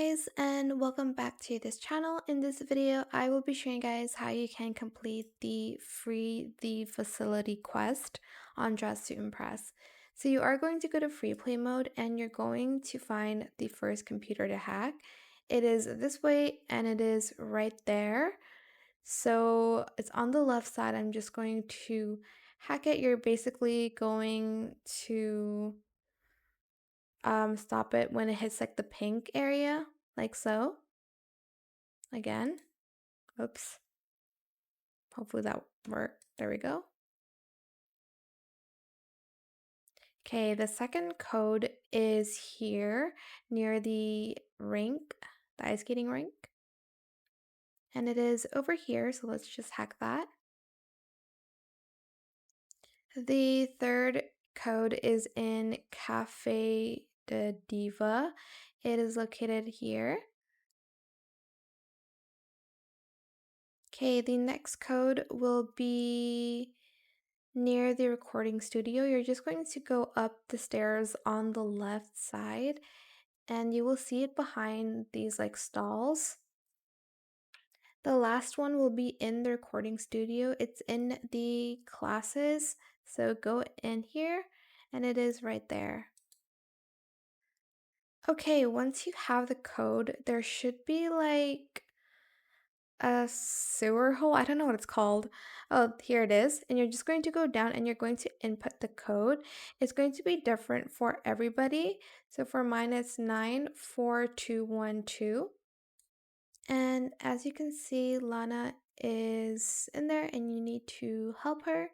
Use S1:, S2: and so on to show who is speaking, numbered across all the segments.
S1: guys, and welcome back to this channel. In this video, I will be showing you guys how you can complete the free the facility quest on Dress to Impress. So you are going to go to free play mode and you're going to find the first computer to hack. It is this way and it is right there. So it's on the left side. I'm just going to hack it. You're basically going to stop it when it hits like the pink area, like so. Again, oops, hopefully that worked. There we go. Okay, the second code is here near the rink, the ice skating rink. And it is over here, so let's just hack that. The third code is in Cafe de Diva. It is located here. Okay, the next code will be near the recording studio. You're just going to go up the stairs on the left side and you will see it behind these like stalls. The last one will be in the recording studio. It's in the classes. So go in here and it is right there. Okay, once you have the code, there should be like a sewer hole. I don't know what it's called. Oh, here it is. And you're just going to go down and you're going to input the code. It's going to be different for everybody. So for mine, it's 94212. And as you can see, Lana is in there and you need to help her.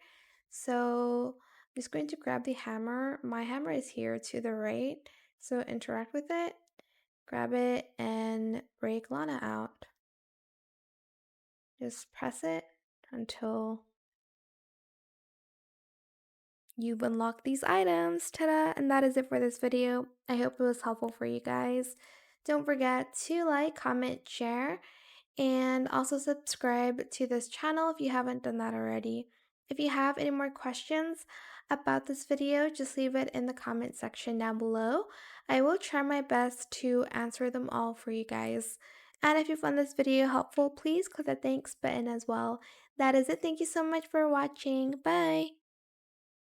S1: So I'm just going to grab the hammer. My hammer is here to the right. So interact with it, grab it, and break Lana out. Just press it until you've unlocked these items. Ta-da! And that is it for this video. I hope it was helpful for you guys. Don't forget to like, comment, share, and also subscribe to this channel if you haven't done that already. If you have any more questions about this video, just leave it in the comment section down below. I will try my best to answer them all for you guys. And if you found this video helpful, please click the thanks button as well. That is it. Thank you so much for watching. Bye!